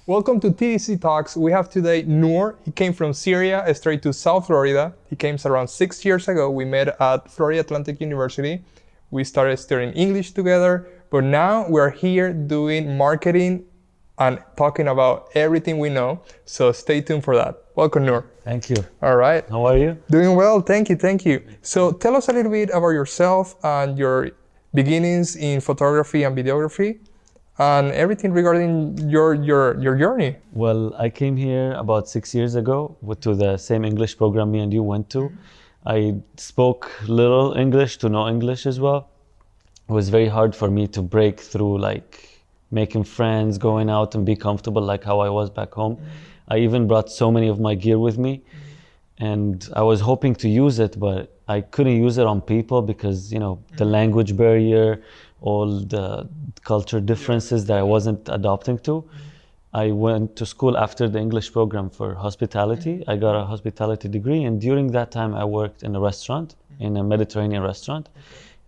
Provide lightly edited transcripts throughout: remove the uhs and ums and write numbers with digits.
Welcome to TDC Talks. We have today Noor. He came from Syria straight to South Florida. He came around 6 years ago. We met at Florida Atlantic University. We started studying English together, but now we're here doing marketing and talking about everything we know. So stay tuned for that. Welcome, Noor. Thank you. All right. How are you? Doing well. Thank you. Thank you. So tell us a little bit about yourself and your beginnings in photography and videography, and everything regarding your journey. Well, I came here about 6 years ago to the same English program me and you went to. I spoke little English to no English as well. It was very hard for me to break through, like making friends, going out and be comfortable like how I was back home. I even brought so many of my gear with me, and I was hoping to use it, but I couldn't use it on people because, you know, the language barrier, all the culture differences that I wasn't adopting to. I went to school after the English program for hospitality. I got a hospitality degree, and during that time I worked in a restaurant, in a Mediterranean restaurant.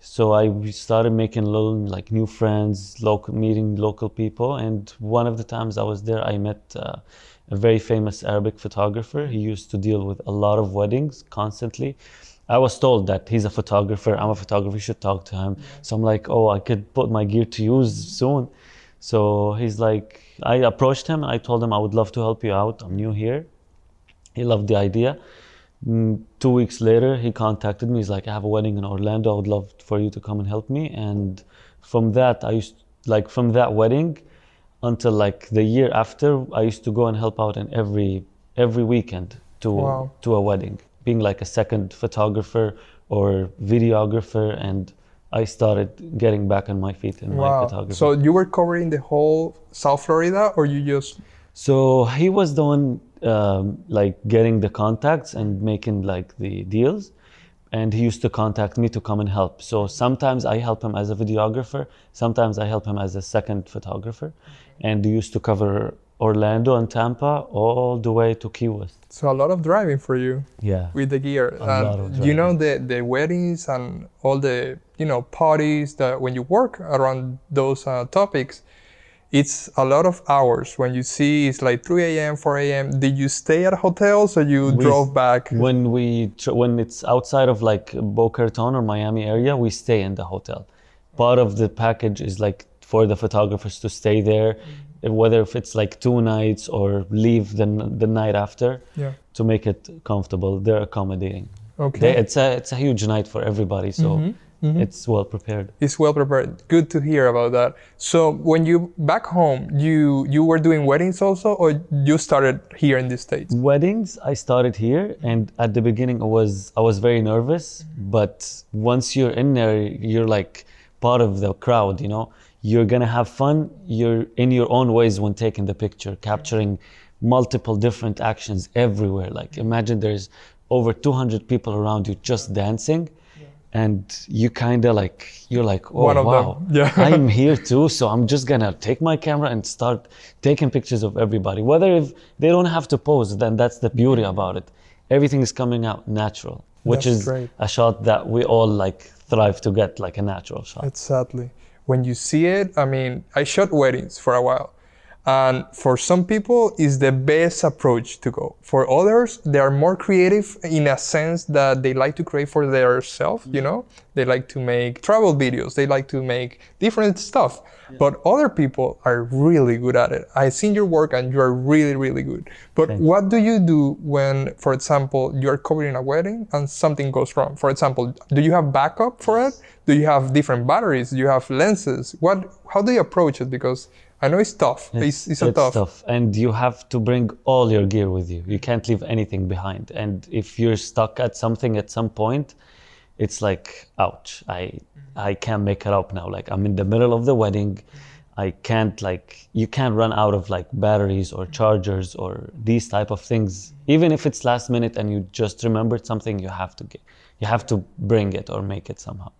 So I started making little, like, new friends, meeting local people, and one of the times I was there, I met a very famous Arabic photographer. He used to deal with a lot of weddings constantly. I was told that he's a photographer, I'm a photographer, you should talk to him. So I'm like, oh, I could put my gear to use soon. So he's like, I approached him and I told him I would love to help you out, I'm new here. He loved the idea. 2 weeks later, he contacted me. He's like, I have a wedding in Orlando, I would love for you to come and help me. And from that, from that wedding until like the year after, I used to go and help out in every weekend to a wedding, being like a second photographer or videographer, and I started getting back on my feet in my photography. So you were covering the whole South Florida, or you just... So he was the one like getting the contacts and making like the deals, and he used to contact me to come and help. So sometimes I help him as a videographer, sometimes I help him as a second photographer, and he used to cover Orlando and Tampa all the way to Key West. So a lot of driving for you. Yeah. With the gear. A lot of driving. You know, the weddings and all the, you know, parties that when you work around those topics, it's a lot of hours. When you see it's like 3 a.m., 4 a.m., did you stay at hotels or you drove back? When it's outside of like Boca Raton or Miami area, we stay in the hotel. Part of the package is like for the photographers to stay there, whether if it's like 2 nights or leave the night after, to make it comfortable. They're accommodating. Okay. It's a huge night for everybody, so it's well prepared. It's well prepared. Good to hear about that. So when you back home, you were doing weddings also, or you started here in the States? Weddings, I started here, and at the beginning I was very nervous, but once you're in there, you're like part of the crowd, you know. You're gonna have fun. You're in your own ways when taking the picture, capturing multiple different actions everywhere. Like imagine there's over 200 people around you just dancing, and you kind of like, you're like, oh wow, I'm here too. So I'm just gonna take my camera and start taking pictures of everybody. Whether if they don't have to pose, then that's the beauty about it. Everything is coming out natural, which is great. A shot that we all like thrive to get, like a natural shot. Exactly. When you see it, I mean, I shot weddings for a while. And for some people, it's the best approach to go. For others, they are more creative in a sense that they like to create for themselves, you know? They like to make travel videos. They like to make different stuff. But other people are really good at it. I've seen your work and you are really, really good. But what do you do when, for example, you're covering a wedding and something goes wrong? For example, do you have backup for it? Do you have different batteries? Do you have lenses? How do you approach it? Because I know it's tough. It's tough. And you have to bring all your gear with you. You can't leave anything behind. And if you're stuck at something at some point, it's like, ouch, I can't make it up now. Like I'm in the middle of the wedding. I can't, like, you can't run out of like batteries or chargers or these type of things. Even if it's last minute and you just remembered something, you have to bring it or make it somehow.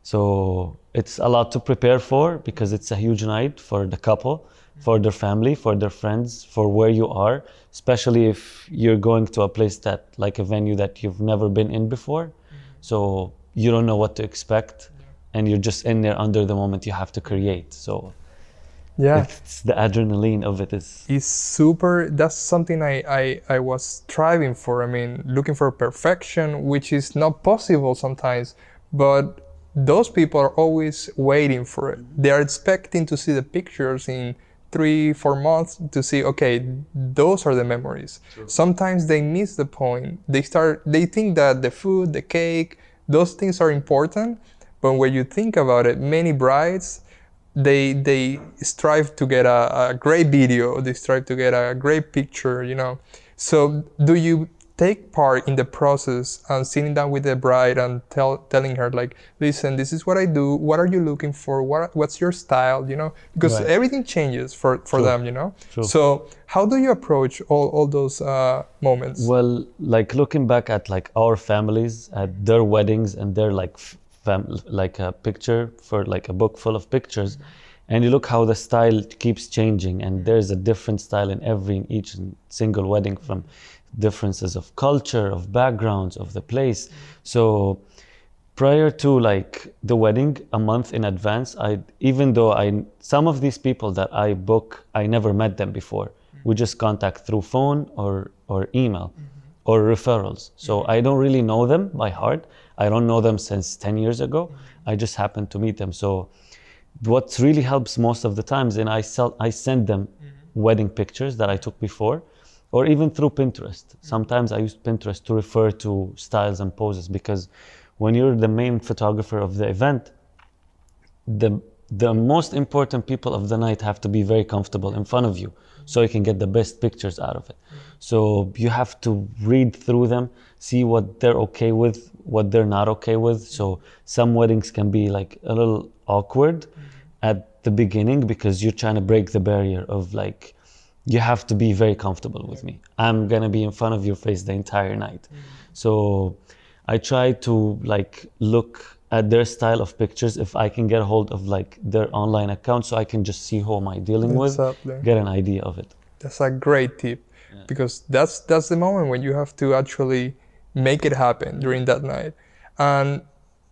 So it's a lot to prepare for because it's a huge night for the couple, for their family, for their friends, for where you are, especially if you're going to a place that, like a venue that you've never been in before. So you don't know what to expect, and you're just in there under the moment you have to create. So Yeah. It's the adrenaline of it is. Is super, that's something I was striving for. I mean, looking for perfection, which is not possible sometimes, but those people are always waiting for it. They are expecting to see the pictures in 3-4 months to see, okay, those are the memories. True. Sometimes they miss the point. They think that the food, the cake, those things are important, but when you think about it, many brides, they strive to get a great video, they strive to get a great picture, you know. So do you take part in the process and sitting down with the bride and telling her like, listen, this is what I do, what are you looking for, what's your style, you know, because right. everything changes for True. them, you know. True. So how do you approach all those moments? Well, like looking back at like our families at their weddings and their like like a picture for like a book full of pictures, and you look how the style keeps changing, and there's a different style in each single wedding, from differences of culture, of backgrounds, of the place. So prior to like the wedding, a month in advance, even though some of these people that I book, I never met them before. We just contact through phone or email or referrals. So I don't really know them by heart. I don't know them since 10 years ago. I just happened to meet them. So what really helps most of the times, and I send them wedding pictures that I took before, or even through Pinterest. Sometimes I use Pinterest to refer to styles and poses, because when you're the main photographer of the event, the most important people of the night have to be very comfortable in front of you, so you can get the best pictures out of it. So you have to read through them, see what they're okay with, what they're not okay with. So some weddings can be like a little awkward at the beginning, because you're trying to break the barrier of like, you have to be very comfortable with me. I'm gonna be in front of your face the entire night. So I try to like look at their style of pictures, if I can get a hold of like their online account, so I can just see who am I dealing with, get an idea of it. That's a great tip, because that's the moment when you have to actually make it happen during that night. And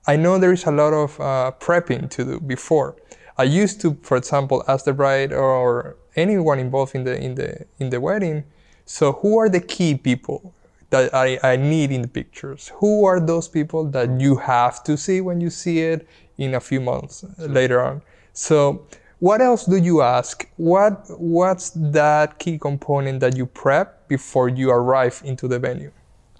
I know there is a lot of prepping to do before. I used to, for example, ask the bride or anyone involved in the wedding, so who are the key people that I need in the pictures? Who are those people that you have to see when you see it in a few months later on? So what else do you ask? What's that key component that you prep before you arrive into the venue?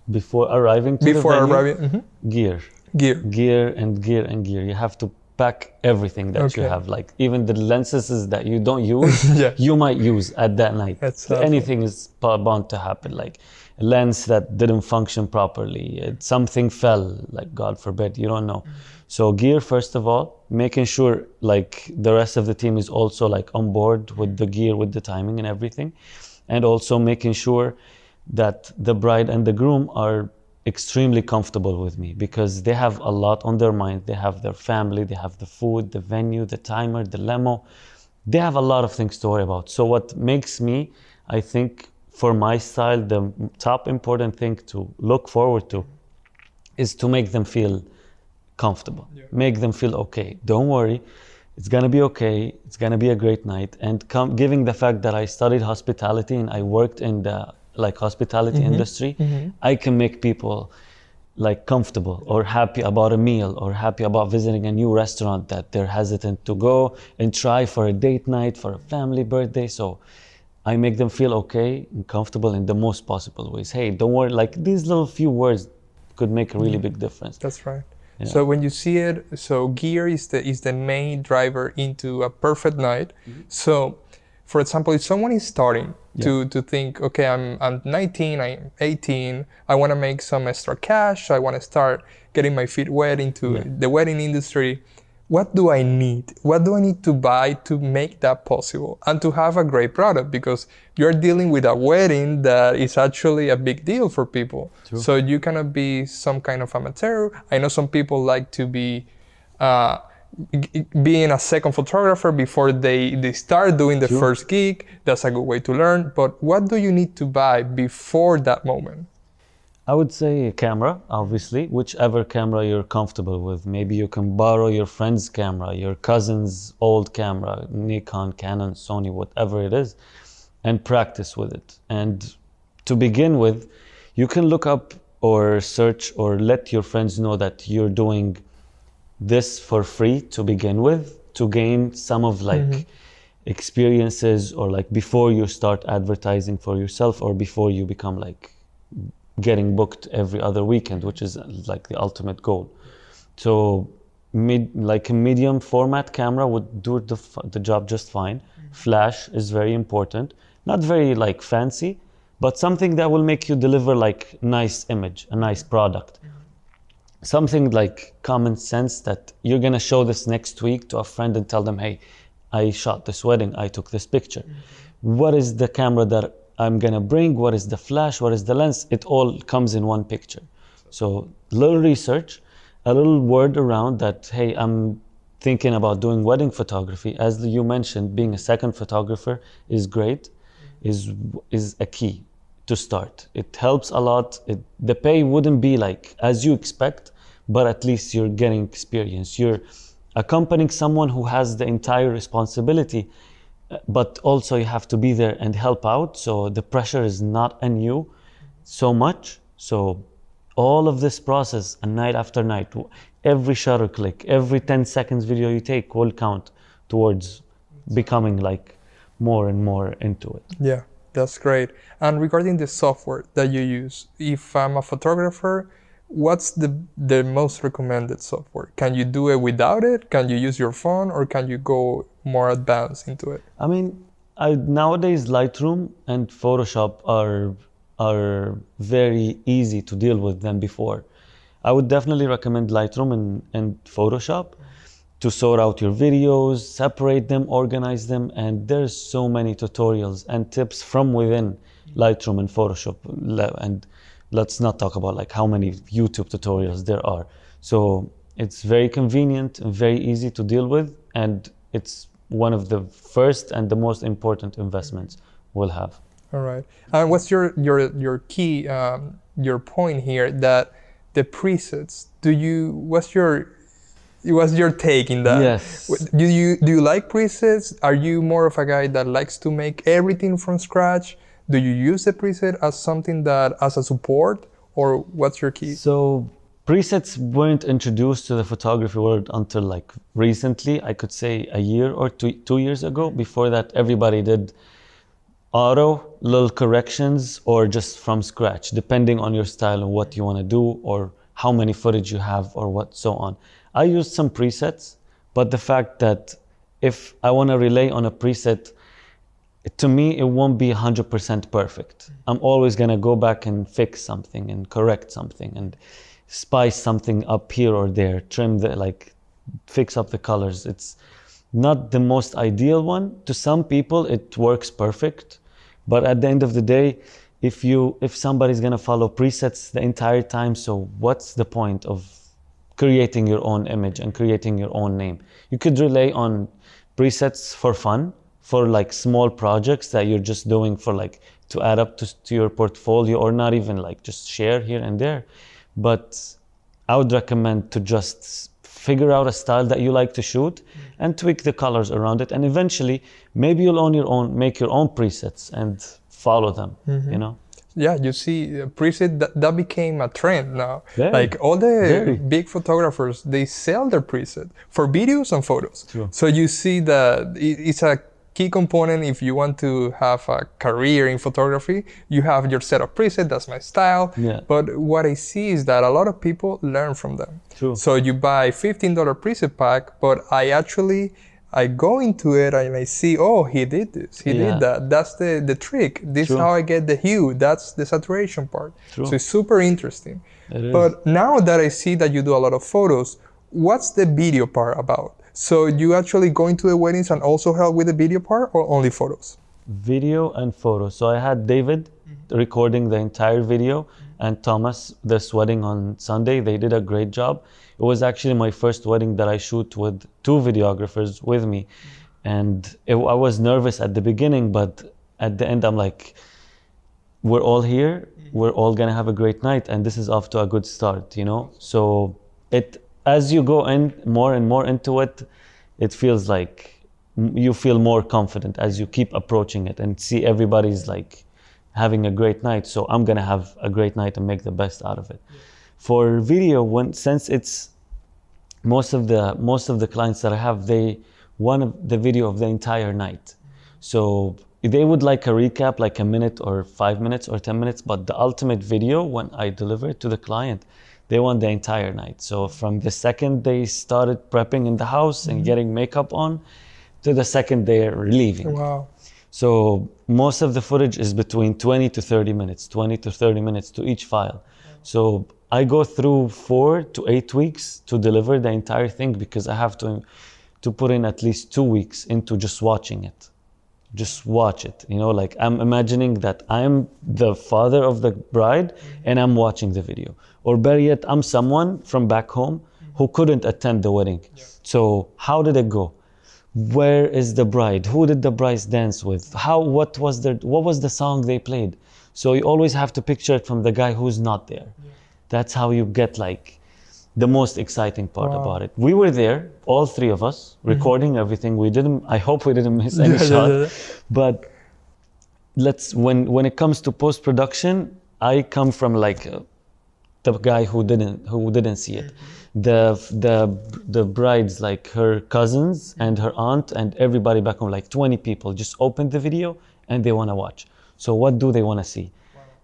Before arriving to the venue? Gear. Gear. You have to pack everything that you have, like even the lenses that you don't use, you might use at that night. Anything is bound to happen, like a lens that didn't function properly, something fell, like God forbid, you don't know. So gear, first of all, making sure like the rest of the team is also like on board with the gear, with the timing and everything. And also making sure that the bride and the groom are extremely comfortable with me, because they have a lot on their mind. They have their family, they have the food, the venue, the timer, the limo. They have a lot of things to worry about. So what makes me, I think, for my style, the top important thing to look forward to is to make them feel comfortable, make them feel okay. Don't worry, it's gonna be okay. It's gonna be a great night. And giving the fact that I studied hospitality and I worked in the hospitality industry, I can make people like comfortable or happy about a meal or happy about visiting a new restaurant that they're hesitant to go and try for a date night, for a family birthday. So I make them feel okay and comfortable in the most possible ways. Hey, don't worry, like these little few words could make a really big difference. That's right. Yeah. So when you see it, so gear is the main driver into a perfect night. So for example, if someone is starting to think, okay, I'm 19, I'm 18, I want to make some extra cash, I want to start getting my feet wet into the wedding industry, what do I need? What do I need to buy to make that possible and to have a great product? Because you're dealing with a wedding that is actually a big deal for people. True. So you cannot be some kind of amateur. I know some people like to be being a second photographer before they start doing the first gig. That's a good way to learn. But what do you need to buy before that moment? I would say a camera, obviously, whichever camera you're comfortable with. Maybe you can borrow your friend's camera, your cousin's old camera, Nikon, Canon, Sony, whatever it is, and practice with it. And to begin with, you can look up or search or let your friends know that you're doing this for free to begin with, to gain some of like experiences, or like before you start advertising for yourself, or before you become like getting booked every other weekend, which is like the ultimate goal. So like a medium format camera would do the job just fine. Flash is very important, not very like fancy, but something that will make you deliver like nice image, a nice product. Something like common sense, that you're gonna show this next week to a friend and tell them, hey, I shot this wedding, I took this picture. What is the camera that I'm gonna bring? What is the flash? What is the lens? It all comes in one picture. So little research, a little word around that, hey, I'm thinking about doing wedding photography. As you mentioned, being a second photographer is great, is a key to start. It helps a lot. The pay wouldn't be like as you expect, but at least you're getting experience. You're accompanying someone who has the entire responsibility, but also you have to be there and help out. So the pressure is not on you so much. So all of this process, and night after night, every shutter click, every 10 seconds video you take will count towards becoming like more and more into it. Yeah, that's great. And regarding the software that you use, if I'm a photographer, what's the most recommended software? Can you do it without it? Can you use your phone, or can you go more advanced into it? I mean, nowadays Lightroom and Photoshop are very easy to deal with than before. I would definitely recommend Lightroom and Photoshop to sort out your videos, separate them, organize them, and there's so many tutorials and tips from within Lightroom and Photoshop. And let's not talk about like how many YouTube tutorials there are. So it's very convenient and very easy to deal with, and it's one of the first and the most important investments we'll have. All right. And what's your key, your point here, that the presets, what's your take in that? Yes. Do you like presets? Are you more of a guy that likes to make everything from scratch? Do you use the preset as something as a support, or what's your key? So presets weren't introduced to the photography world until like recently, I could say a year or 2 years ago. Before that, everybody did auto, little corrections, or just from scratch, depending on your style and what you want to do, or how many footage you have, or what so on. I used some presets, but the fact that if I want to rely on a preset, to me, it won't be 100% perfect. I'm always going to go back and fix something and correct something and spice something up here or there, fix up the colors. It's not the most ideal one. To some people, it works perfect. But at the end of the day, if somebody's going to follow presets the entire time, so what's the point of creating your own image and creating your own name? You could rely on presets for fun, for like small projects that you're just doing for like to add up to your portfolio, or not even like just share here and there. But I would recommend to just figure out a style that you like to shoot and tweak the colors around it, and eventually maybe you'll make your own presets and follow them, you know? Yeah, you see, preset, that became a trend now. Very, like all the very. big photographers, they sell their preset for videos and photos. True. So you see that it's a key component. If you want to have a career in photography, you have your set of preset, that's my style. Yeah. But what I see is that a lot of people learn from them. True. So you buy $15 preset pack, but I go into it and I see, oh, he did this, he did that. That's the trick. This True. is how I get the hue. That's the saturation part. True. So it's super interesting. It is. But now that I see that you do a lot of photos, what's the video part about? So you actually go into the weddings and also help with the video part, or only photos? Video and photos. So I had David recording the entire video, and Thomas this wedding on Sunday. They did a great job. It was actually my first wedding that I shoot with 2 videographers with me. And I was nervous at the beginning, but at the end I'm like, we're all here, we're all gonna have a great night, and this is off to a good start, you know? So as you go in more and more into it, it feels like you feel more confident as you keep approaching it and see everybody's like having a great night. So I'm gonna have a great night and make the best out of it. For video, since it's most of the clients that I have, they want the video of the entire night. So they would like a recap, like a minute or 5 minutes or 10 minutes, but the ultimate video, when I deliver it to the client, they want the entire night. So from the second they started prepping in the house and getting makeup on, to the second they're leaving. Wow. So most of the footage is between 20 to 30 minutes to each file. So I go through 4 to 8 weeks to deliver the entire thing, because I have to put in at least 2 weeks into just watching it. Just watch it, you know, like I'm imagining that I'm the father of the bride and I'm watching the video. Or better yet, I'm someone from back home who couldn't attend the wedding. So how did it go? Where is the bride? Who did the bride dance with? What was the song they played? So you always have to picture it from the guy who's not there. That's how you get like the most exciting part about it. We were there, all 3 of us, recording everything. I hope we didn't miss any shot. But when it comes to post-production, I come from like the guy who didn't see it. The brides, like her cousins and her aunt and everybody back home, like 20 people, just opened the video and they want to watch. So what do they want to see?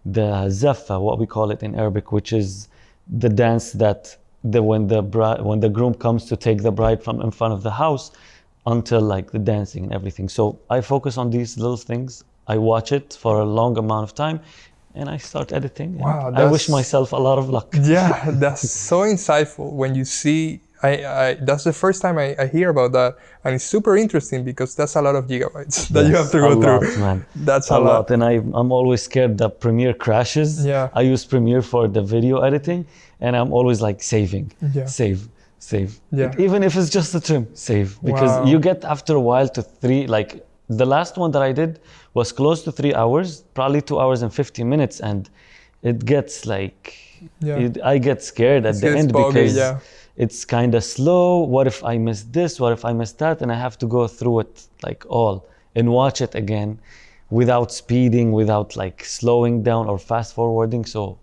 The zaffa, what we call it in Arabic, which is the dance that when the groom comes to take the bride from in front of the house, until like the dancing and everything. So I focus on these little things. I watch it for a long amount of time, and I start editing. Wow, I wish myself a lot of luck. Yeah, that's so insightful. When you see, that's the first time I hear about that, and it's super interesting because that's a lot of gigabytes that you have to go through. Lot, man. That's a lot. And I'm always scared that Premiere crashes. Yeah. I use Premiere for the video editing, and I'm always like save. Yeah. Even if it's just a trim, save. Because you get after a while to 3, like the last one that I did was close to 3 hours, probably 2 hours and 15 minutes, and it gets like, I get scared at the end because it's kind of slow. What if I missed this? What if I missed that? And I have to go through it like all and watch it again without speeding, without like slowing down or fast forwarding. So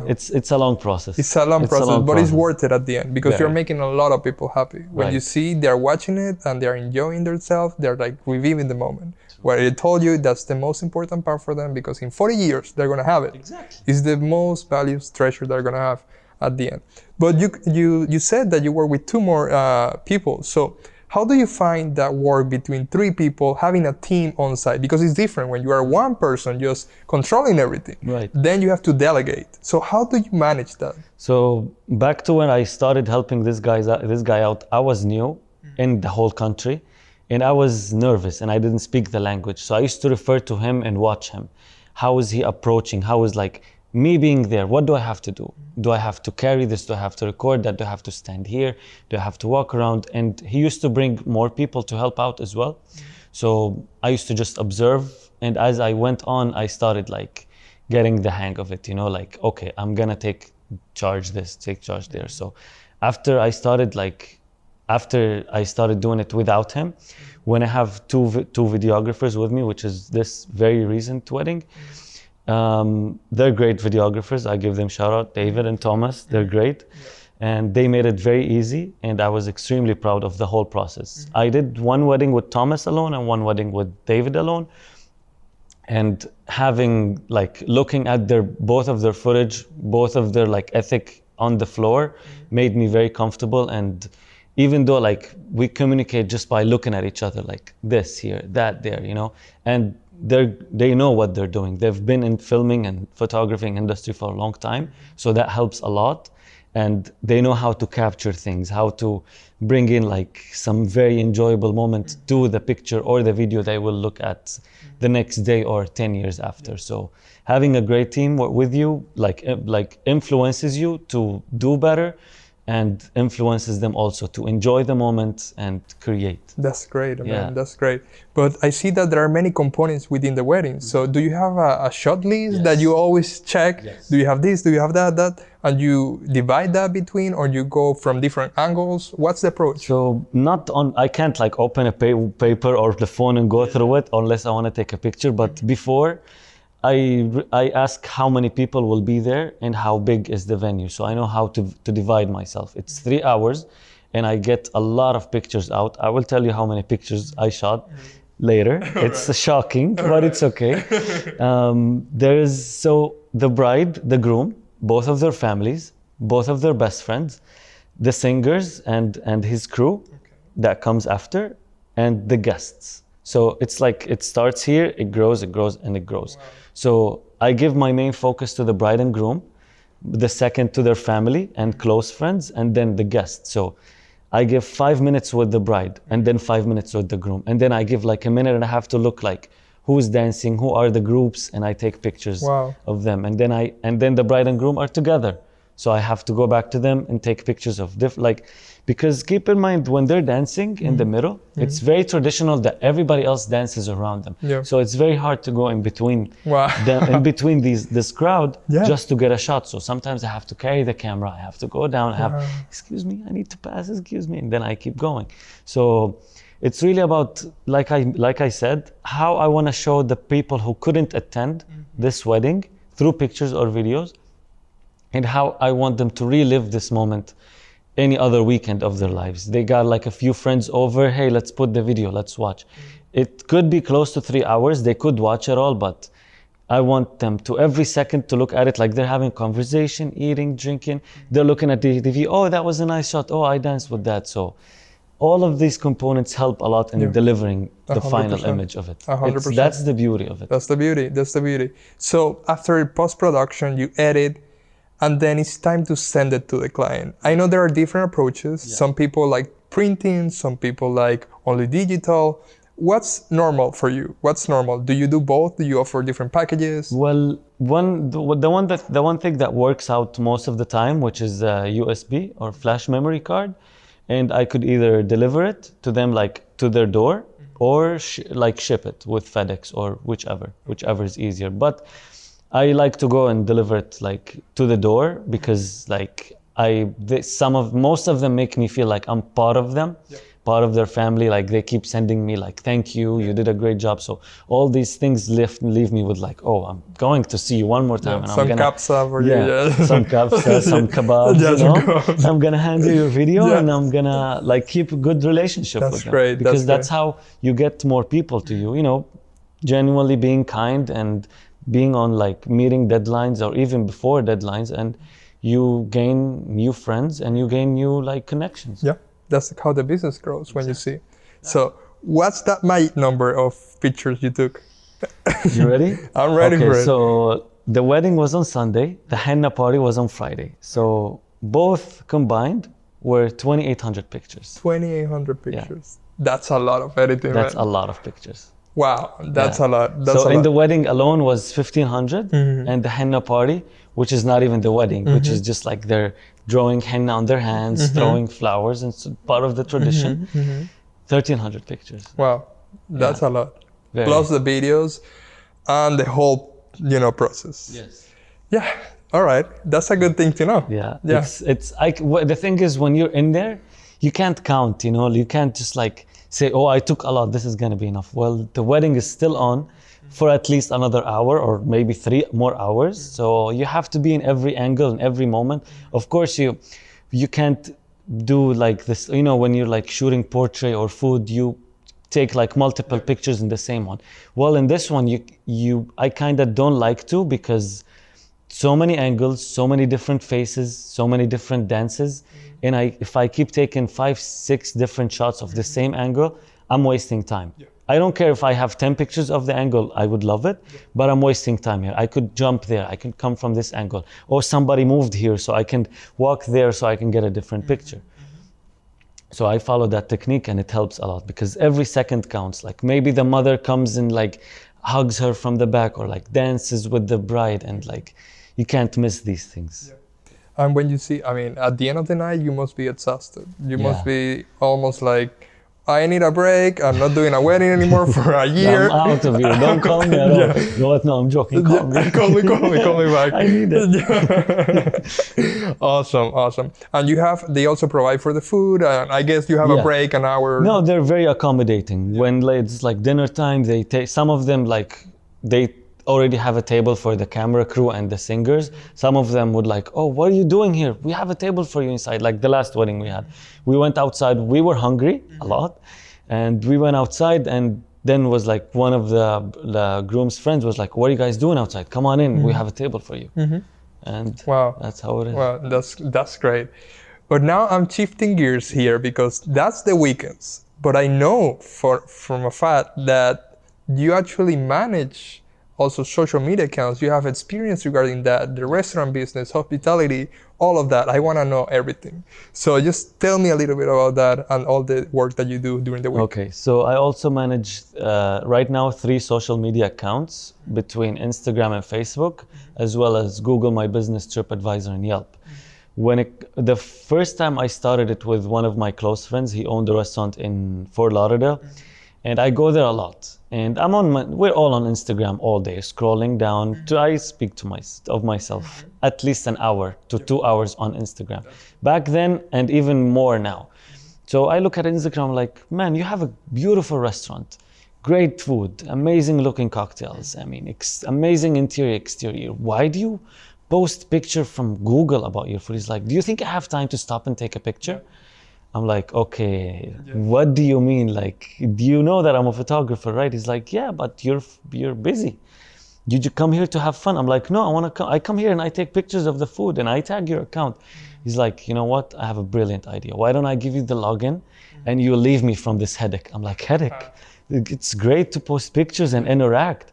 it's a long process. It's a long process, but it's worth it at the end because you're making a lot of people happy. When you see they're watching it and they're enjoying themselves, they're like reviving the moment. Where I told you that's the most important part for them, because in 40 years they're gonna have it. Exactly. It's the most valuable treasure they're gonna have at the end. But you said that you work with 2 more people. So how do you find that work between 3 people, having a team on site? Because it's different when you are one person just controlling everything. Right. Then you have to delegate. So how do you manage that? So back to when I started helping this guy out, I was new in the whole country, and I was nervous and I didn't speak the language. So I used to refer to him and watch him. How is he approaching? How is like me being there? What do I have to do? Do I have to carry this? Do I have to record that? Do I have to stand here? Do I have to walk around? And he used to bring more people to help out as well. So I used to just observe. And as I went on, I started like getting the hang of it, you know, like, okay, I'm gonna take charge there. So after I started doing it without him, when I have two videographers with me, which is this very recent wedding, they're great videographers. I give them shout out, David and Thomas. They're great. And they made it very easy. And I was extremely proud of the whole process. I did one wedding with Thomas alone and one wedding with David alone. And having looking at both of their footage, both of their ethic on the floor made me very comfortable. And even though we communicate just by looking at each other, like this here, that there, you know, and they know what they're doing. They've been in filming and photographing industry for a long time, so that helps a lot. And they know how to capture things, how to bring in some very enjoyable moments to the picture or the video they will look at the next day or 10 years after. So having a great team with you influences you to do better and influences them also to enjoy the moment and create. That's great, man. Yeah. That's great. But I see that there are many components within the wedding. So do you have a shot list that you always check? Yes. Do you have this? Do you have that? And you divide that between, or you go from different angles? What's the approach? So I can't like open a paper or the phone and go through it unless I want to take a picture. But before, I ask how many people will be there and how big is the venue. So I know how to divide myself. It's 3 hours and I get a lot of pictures out. I will tell you how many pictures I shot later. It's shocking, but it's okay. So the bride, the groom, both of their families, both of their best friends, the singers and his crew that comes after, and the guests. So it's like it starts here, it grows, and it grows. Wow. So I give my main focus to the bride and groom, the second to their family and close friends, and then the guests. So I give 5 minutes with the bride and then 5 minutes with the groom. And then I give like a minute and a half to look like who's dancing, who are the groups, and I take pictures of them. And then the bride and groom are together. So I have to go back to them and take pictures of because keep in mind when they're dancing in the middle, it's very traditional that everybody else dances around them. Yeah. So it's very hard to go in between them, this crowd just to get a shot. So sometimes I have to carry the camera, I have to go down, excuse me, I need to pass, excuse me, and then I keep going. So it's really about, like I said, how I want to show the people who couldn't attend this wedding through pictures or videos, and how I want them to relive this moment any other weekend of their lives. They got like a few friends over, hey, let's put the video, let's watch. It could be close to 3 hours, they could watch it all, but I want them to every second to look at it like they're having conversation, eating, drinking. They're looking at the TV, oh, that was a nice shot, oh, I danced with that. So all of these components help a lot in delivering the 100%. Final image of it. 100%. That's the beauty of it. That's the beauty. So after post-production, you edit, and then it's time to send it to the client. I know there are different approaches. Yeah. Some people like printing, some people like only digital. What's normal for you? What's normal? Do you do both? Do you offer different packages? Well, the one thing that works out most of the time, which is a USB or flash memory card, and I could either deliver it to them like to their door, or ship it with FedEx or whichever is easier. But I like to go and deliver it like to the door because like most of them make me feel like I'm part of them, part of their family. Like they keep sending me like, thank you, you did a great job. So all these things leave me with like, oh, I'm going to see you one more time. And some kapsa for you. Some kapsa, some kebabs, I'm gonna hand you your video and I'm gonna like keep a good relationship with them. Great. Because that's how you get more people to you, genuinely being kind and being on like meeting deadlines or even before deadlines, and you gain new friends and you gain new like connections. Yeah, that's how the business grows when you see. So what's that magic number of pictures you took? You ready? I'm ready for it. So the wedding was on Sunday, the henna party was on Friday. So both combined were 2,800 pictures. 2,800 pictures. Yeah. That's a lot of editing. That's a lot of pictures. Wow, that's a lot. The wedding alone was 1,500, and the henna party, which is not even the wedding, which is just like they're drawing henna on their hands, throwing flowers, and it's part of the tradition. 1,300 pictures. Wow, that's a lot. Very. Plus the videos and the whole, process. Yes. Yeah. All right. That's a good thing to know. Yeah. The thing is, when you're in there, you can't count. You can't just like say, oh, I took a lot, this is gonna be enough. Well, the wedding is still on for at least another hour or maybe 3 more hours. So you have to be in every angle and every moment. Of course, you can't do like this, when you're like shooting portrait or food, you take like multiple pictures in the same one. Well, in this one, I kind of don't like to, because so many angles, so many different faces, so many different dances. And if I keep taking 5, 6 different shots of the same angle, I'm wasting time. Yeah. I don't care if I have 10 pictures of the angle, I would love it, but I'm wasting time here. I could jump there, I can come from this angle, or somebody moved here so I can walk there so I can get a different picture. So I follow that technique and it helps a lot because every second counts. Like maybe the mother comes and like hugs her from the back or like dances with the bride, and like you can't miss these things. Yeah. And when you see, I mean, at the end of the night, you must be exhausted. You must Yeah. be almost like, I need a break. I'm not doing a wedding anymore for a I'm year. out of here. Don't call me at all. No, what? No, I'm joking. Call me. Call me back. I need it. Awesome. And they also provide for the food. And I guess you have a Yeah. break, an hour. No, they're very accommodating. When it's like dinner time, they take some of them, like they already have a table for the camera crew and the singers. Some of them would like, oh, what are you doing here? We have a table for you inside. Like the last wedding we had, we went outside. We were hungry a lot, and we went outside. And then was like one of the groom's friends was like, what are you guys doing outside? Come on in. We have a table for you. And Wow. that's how it is. Well, that's great. But now I'm shifting gears here because that's the weekends. But I know from a fact that you actually manage also social media accounts. You have experience regarding that, the restaurant business, hospitality, all of that. I want to know everything. So just tell me a little bit about that and all the work that you do during the week. Okay, so I also manage right now 3 social media accounts between Instagram and Facebook, as well as Google My Business, TripAdvisor, and Yelp. The first time I started it with one of my close friends, he owned a restaurant in Fort Lauderdale, and I go there a lot. And we're all on Instagram all day, scrolling down. I speak of myself at least an hour to 2 hours on Instagram. Back then, and even more now. So I look at Instagram like, man, you have a beautiful restaurant, great food, amazing looking cocktails. I mean, amazing interior, exterior. Why do you post picture from Google about your food? He's like, do you think I have time to stop and take a picture? I'm like, okay, what do you mean? Like, do you know that I'm a photographer, right? He's like, yeah, but you're busy. Did you come here to have fun? I'm like, no, I come here and I take pictures of the food and I tag your account. He's like, you know what? I have a brilliant idea. Why don't I give you the login and you leave me from this headache? I'm like, headache? It's great to post pictures and interact.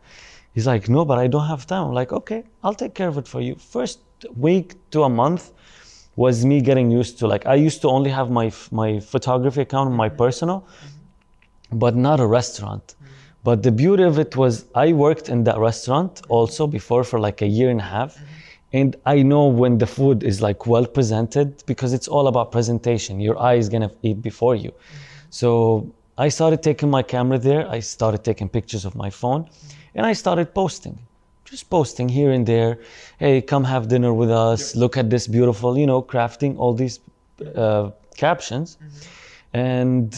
He's like, no, but I don't have time. I'm like, okay, I'll take care of it for you. First week to a month was me getting used to, like, I used to only have my photography account, my personal, but not a restaurant. But the beauty of it was I worked in that restaurant also before for like a year and a half. And I know when the food is like well presented, because it's all about presentation. Your eye is gonna eat before you. So I started taking my camera there. I started taking pictures of my phone and I started posting. Just posting here and there. Hey, come have dinner with us. Look at this beautiful, crafting all these captions. And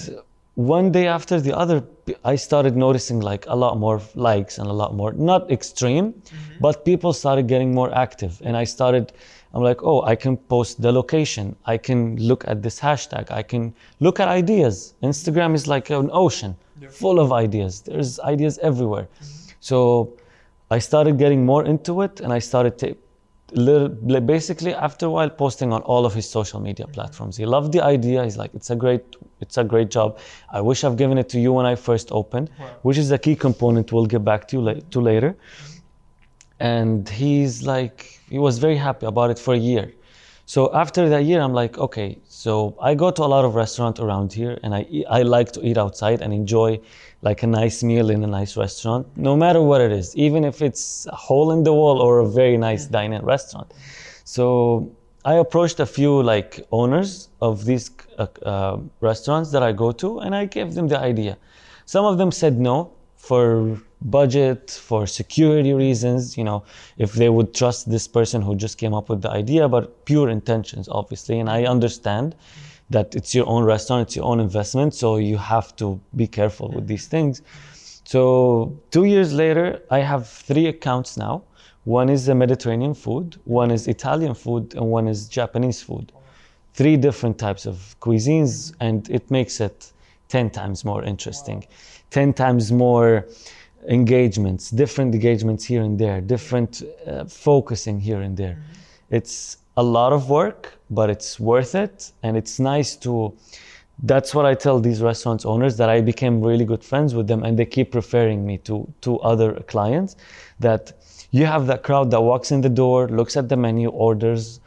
one day after the other, I started noticing like a lot more likes and a lot more, not extreme, but people started getting more active. And I'm like, oh, I can post the location. I can look at this hashtag. I can look at ideas. Instagram is like an ocean full of ideas. There's ideas everywhere. So I started getting more into it, and I started basically after a while posting on all of his social media platforms. He loved the idea. He's like, it's a great job. I wish I've given it to you when I first opened, which is a key component we'll get back to later. And he was very happy about it for a year. So after that year, I'm like, okay, so I go to a lot of restaurants around here, and I like to eat outside and enjoy like a nice meal in a nice restaurant, no matter what it is, even if it's a hole in the wall or a very nice dine-in restaurant. So I approached a few like owners of these restaurants that I go to, and I gave them the idea. Some of them said no for budget, for security reasons, if they would trust this person who just came up with the idea, but pure intentions, obviously. And I understand that it's your own restaurant, it's your own investment, so you have to be careful with these things. So 2 years later, I have 3 accounts now. One is the Mediterranean food, one is Italian food, and one is Japanese food. 3 different types of cuisines, and it makes it 10 times more interesting, 10 times more engagements, different engagements here and there, different focusing here and there. It's a lot of work, but it's worth it. And it's nice that's what I tell these restaurants owners, that I became really good friends with them, and they keep referring me to other clients, that you have that crowd that walks in the door, looks at the menu, orders,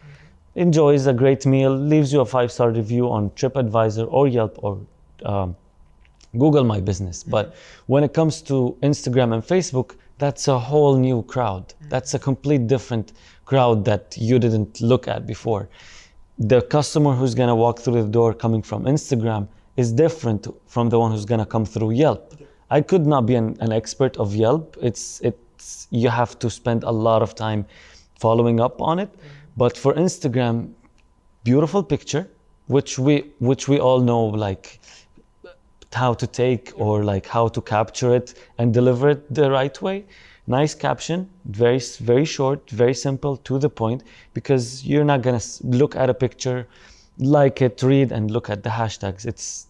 enjoys a great meal, leaves you a 5-star review on TripAdvisor or Yelp or Google My Business. But when it comes to Instagram and Facebook, that's a whole new crowd. That's a complete different crowd that you didn't look at before. The customer who's gonna walk through the door coming from Instagram is different from the one who's gonna come through Yelp. I could not be an expert of Yelp. It's you have to spend a lot of time following up on it. But for Instagram, beautiful picture, which we all know like how to take or like how to capture it and deliver it the right way. Nice caption, very short, very simple, to the point, because you're not gonna look at a picture, like it, read, and look at the hashtags. It's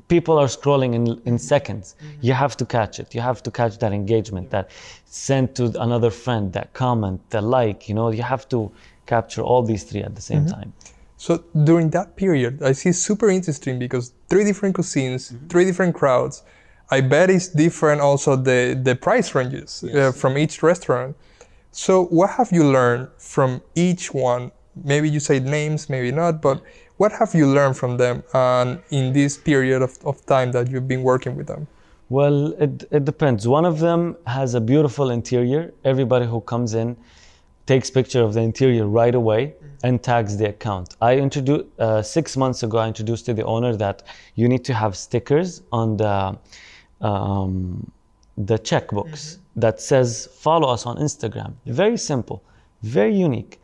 people are scrolling in seconds. You have to catch it. You have to catch that engagement, that send to another friend, that comment, the like. You have to capture all these three at the same time. So during that period, I see super interesting because 3 different cuisines, 3 different crowds. I bet it's different also the price ranges from each restaurant. So what have you learned from each one? Maybe you say names, maybe not, but what have you learned from them in this period of time that you've been working with them? Well, it depends. One of them has a beautiful interior. Everybody who comes in takes picture of the interior right away and tags the account. I introduced 6 months ago. I introduced to the owner that you need to have stickers on the checkbox that says follow us on Instagram. Very simple, very unique,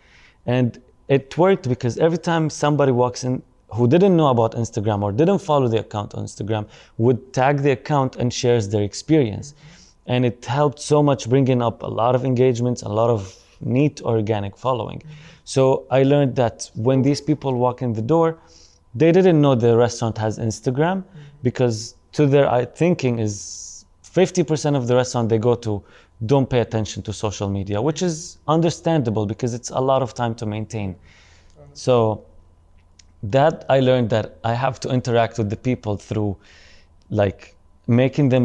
and it worked because every time somebody walks in who didn't know about Instagram or didn't follow the account on Instagram would tag the account and shares their experience, and it helped so much, bringing up a lot of engagements, a lot of neat organic following. So I learned that when these people walk in the door, they didn't know the restaurant has Instagram, because to their thinking is 50% of the restaurant they go to don't pay attention to social media, which is understandable because it's a lot of time to maintain. So that I learned that I have to interact with the people through like making them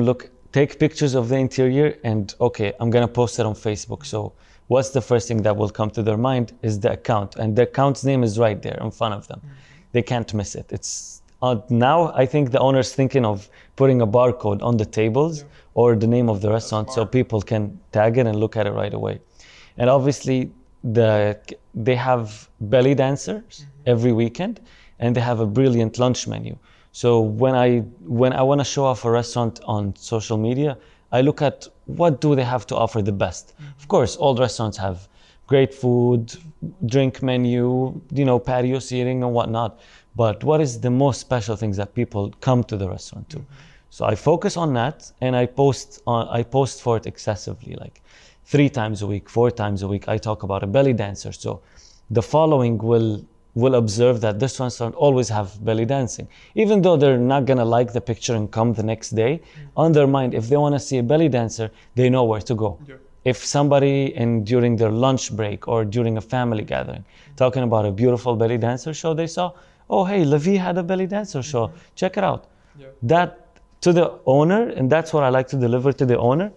take pictures of the interior, and okay, I'm gonna post it on Facebook. So what's the first thing that will come to their mind is the account, and the account's name is right there in front of them. They can't miss it. It's now I think the owner's thinking of putting a barcode on the tables or the name of the restaurant so people can tag it and look at it right away. And obviously they have belly dancers every weekend, and they have a brilliant lunch menu. So when I want to show off a restaurant on social media, I look at what do they have to offer the best. Of course, all restaurants have great food, drink menu, patio seating and whatnot. But what is the most special things that people come to the restaurant to? So I focus on that, and I post for it excessively, like 3 times a week, 4 times a week. I talk about a belly dancer. So the following will observe that this restaurant always have belly dancing. Even though they're not gonna like the picture and come the next day, on their mind, if they wanna see a belly dancer, they know where to go. Yeah. If somebody during their lunch break or during a family gathering, talking about a beautiful belly dancer show they saw, oh, hey, Levi had a belly dancer show, check it out. Yeah. That to the owner, and that's what I like to deliver to the owner,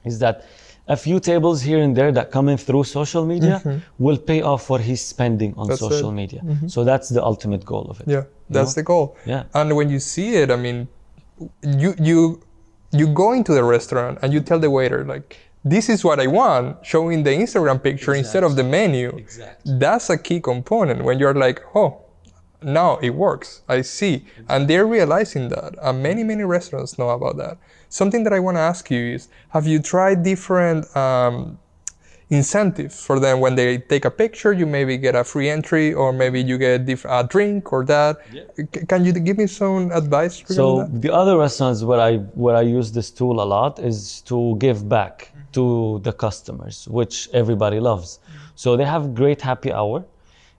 is that a few tables here and there that come in through social media will pay off what he's spending on social media. So that's the ultimate goal of it. Yeah, that's the goal. Yeah. And when you see it, I mean, you go into the restaurant and you tell the waiter, like, this is what I want, showing the Instagram picture instead of the menu. Exactly. That's a key component when you're like, oh, now it works, I see. Exactly. And they're realizing that. And many restaurants know about that. Something that I want to ask you is, have you tried different incentives for them when they take a picture? You maybe get a free entry, or maybe you get a drink or that. Yeah. Can you give me some advice regarding that? The other restaurants where I use this tool a lot is to give back to the customers, which everybody loves. So they have great happy hour,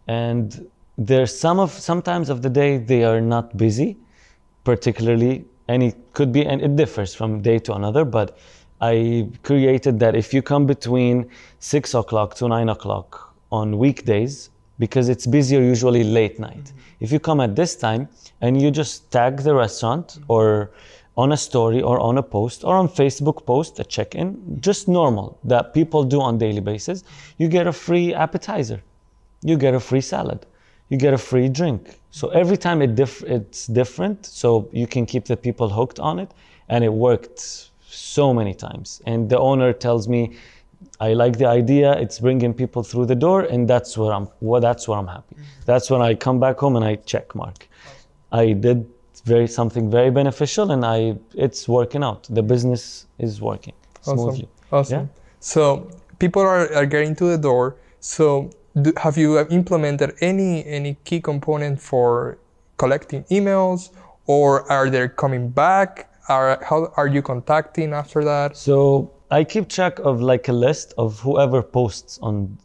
and there's sometimes of the day they are not busy, particularly, and it differs from day to another, but I created that if you come between 6 o'clock to 9 o'clock on weekdays, because it's busier usually late night. If you come at this time and you just tag the restaurant or on a story or on a post or on Facebook post, a check-in, just normal that people do on daily basis, you get a free appetizer, you get a free salad, you get a free drink. So every time it's different, so you can keep the people hooked on it, and it worked so many times. And the owner tells me, I like the idea, it's bringing people through the door, and that's where I'm happy. That's when I come back home and I check mark. I did something very beneficial, and it's working out. The business is working smoothly. Awesome. Yeah? So people are getting to the door. So have you implemented any key component for collecting emails, or are they coming back? How are you contacting after that? So I keep track of like a list of whoever posts on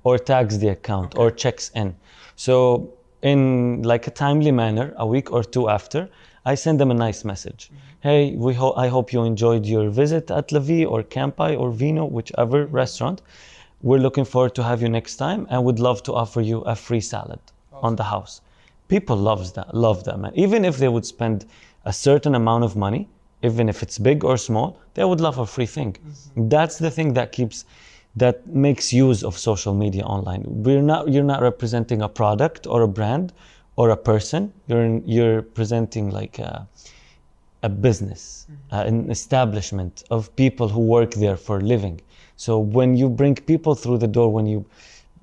or tags the account or checks in. So in like a timely manner, a week or two after, I send them a nice message. Hey, I hope you enjoyed your visit at La Vie or Campai or Vino, whichever restaurant. We're looking forward to have you next time, and would love to offer you a free salad on the house. People love that, man. Even if they would spend a certain amount of money, even if it's big or small, they would love a free thing. That's the thing that makes use of social media online. You're not representing a product or a brand or a person. You're presenting like a business, an establishment of people who work there for a living. So when you bring people through the door, when you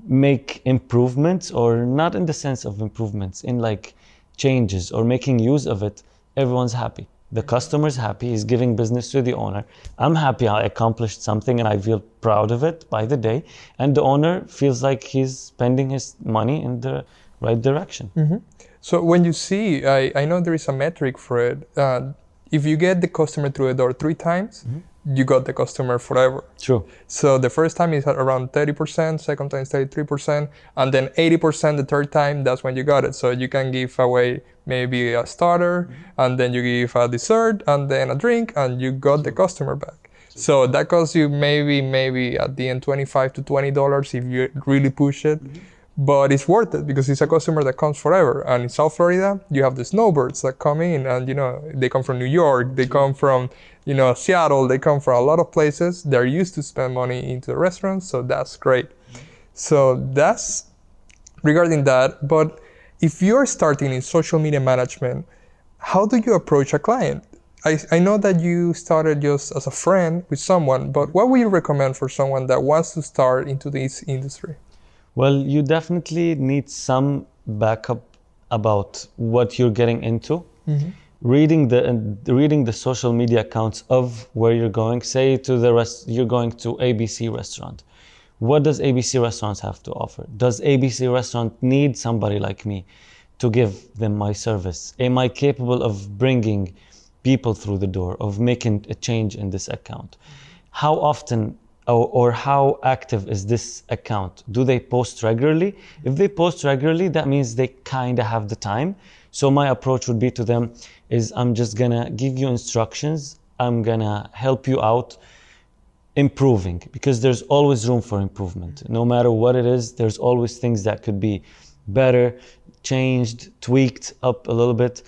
make improvements, or not in the sense of improvements, in like changes or making use of it, everyone's happy. The customer's happy, he's giving business to the owner. I'm happy I accomplished something and I feel proud of it by the day. And the owner feels like he's spending his money in the right direction. So when you see, I know there is a metric for it. If you get the customer through the door 3 times, you got the customer forever. True. So the first time is at around 30%, second time is 33%, and then 80% the third time, that's when you got it. So you can give away maybe a starter, and then you give a dessert, and then a drink, and you got the customer back. So that costs you maybe at the end $25 to $20 if you really push it. But it's worth it because it's a customer that comes forever. And in South Florida, you have the snowbirds that come in, and they come from New York, they come from Seattle, they come from a lot of places. They're used to spend money into the restaurants, so that's great. So that's regarding that. But if you're starting in social media management, how do you approach a client? I know that you started just as a friend with someone, but what would you recommend for someone that wants to start into this industry? Well, you definitely need some backup about what you're getting into. Reading the social media accounts of where you're going. Say you're going to ABC restaurant. What does ABC restaurants have to offer? Does ABC restaurant need somebody like me to give them my service? Am I capable of bringing people through the door, of making a change in this account? How often or how active is this account? Do they post regularly? If they post regularly, that means they kind of have the time. So my approach would be to them is, I'm just gonna give you instructions. I'm gonna help you out improving, because there's always room for improvement. No matter what it is, there's always things that could be better, changed, tweaked up a little bit.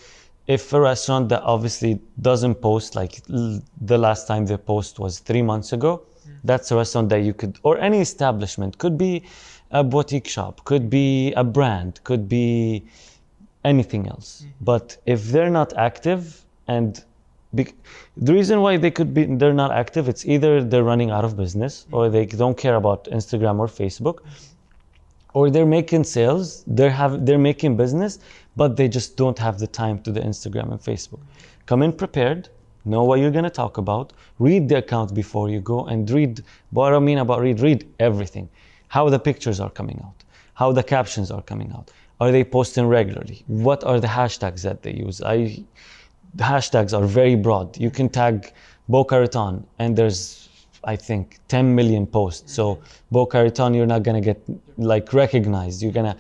If a restaurant that obviously doesn't post, like the last time they post was 3 months ago, that's a restaurant that you could, or any establishment, could be a boutique shop, could be a brand, could be anything else. But if they're not active, and the reason why they're not active, it's either they're running out of business, or they don't care about Instagram or Facebook, or they're making sales, they're making business, but they just don't have the time to the Instagram and Facebook. Come in prepared, know what you're gonna talk about, read the account before you go, and read everything. How the pictures are coming out, how the captions are coming out. Are they posting regularly? What are the hashtags that they use? The hashtags are very broad. You can tag Boca Raton, and there's, I think, 10 million posts. So Boca Raton, you're not gonna get like recognized. You're gonna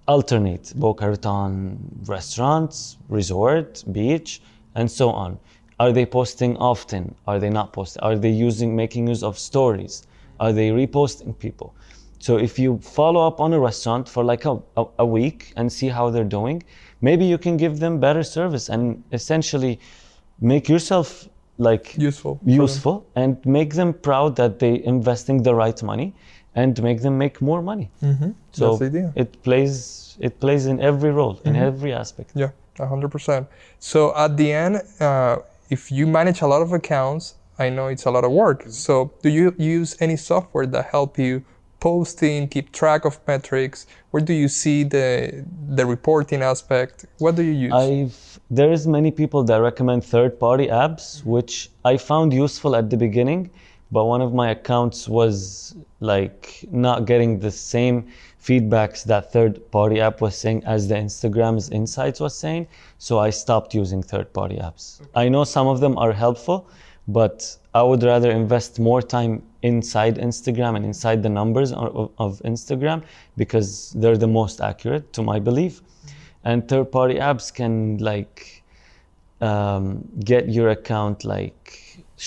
alternate Boca Raton restaurants, resort, beach, and so on. Are they posting often? Are they not posting? Are they making use of stories? Are they reposting people? So if you follow up on a restaurant for like a week and see how they're doing, maybe you can give them better service and essentially make yourself like useful and make them proud that they're investing the right money, and make them make more money. So that's the idea. It plays in every role, in every aspect. Yeah, 100%. So at the end, if you manage a lot of accounts, I know it's a lot of work. So do you use any software that help you posting, keep track of metrics? Where do you see the reporting aspect? What do you use? There's many people that recommend third-party apps, which I found useful at the beginning, but one of my accounts was like not getting the same feedbacks that third-party app was saying as the Instagram's Insights was saying. So I stopped using third-party apps. I know some of them are helpful, but I would rather invest more time inside Instagram and inside the numbers of Instagram, because they're the most accurate to my belief. And third-party apps can like get your account like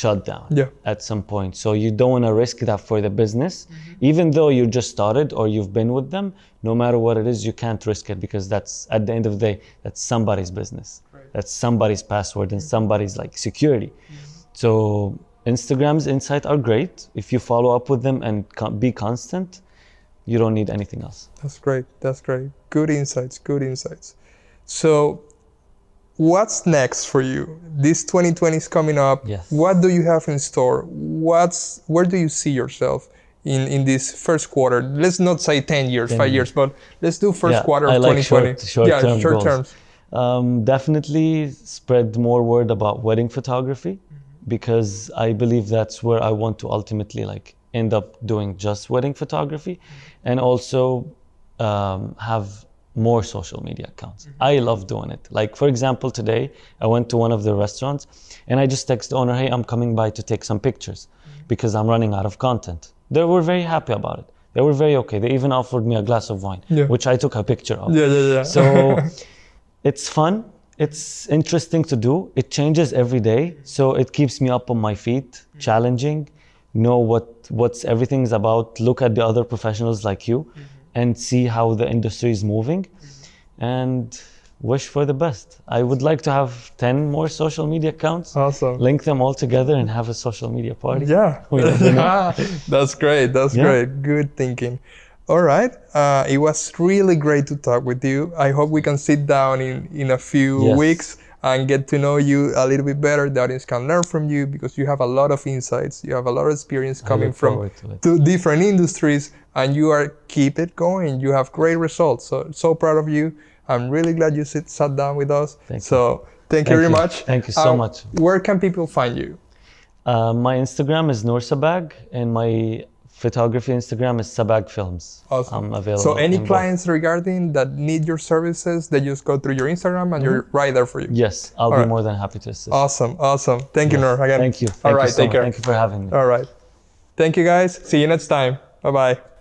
shut down at some point. So you don't want to risk that for the business. Even though you just started or you've been with them, no matter what it is, you can't risk it, because that's, at the end of the day, that's somebody's business. That's somebody's password and somebody's like security. So Instagram's Insight are great. If you follow up with them and be constant, you don't need anything else. That's great. That's great. Good insights. Good insights. So what's next for you? This 2020 is coming up. Yes. What do you have in store? Where do you see yourself in this first quarter? Let's not say 10 years, 5 years, but let's do first quarter of 2020. Short terms. Definitely spread more word about wedding photography, because I believe that's where I want to ultimately like end up doing just wedding photography, and also have more social media accounts. I love doing it. Like for example, today I went to one of the restaurants and I just texted the owner, hey, I'm coming by to take some pictures because I'm running out of content. They were very happy about it. They were very okay. They even offered me a glass of wine, which I took a picture of. So it's fun. It's interesting to do. It changes every day. So it keeps me up on my feet, challenging, know what's everything's about, look at the other professionals like you and see how the industry is moving and wish for the best. I would like to have 10 more social media accounts. Awesome. Link them all together and have a social media party. Yeah. That's great. That's great. Good thinking. All right. It was really great to talk with you. I hope we can sit down in a few weeks and get to know you a little bit better. The audience can learn from you because you have a lot of insights. You have a lot of experience coming from two different industries, and you are keep it going. You have great results. So proud of you. I'm really glad you sat down with us. Thank you very much. Thank you so much. Where can people find you? My Instagram is Noor Sabag, and my photography Instagram is Sabag Films. Awesome. I'm available. So any clients regarding that need your services, they just go through your Instagram and you're right there for you. Yes, I'll be more than happy to assist. Awesome. Thank you, Noor, again. Thank you. All right, take care. Thank you for having me. All right. Thank you, guys. See you next time. Bye-bye.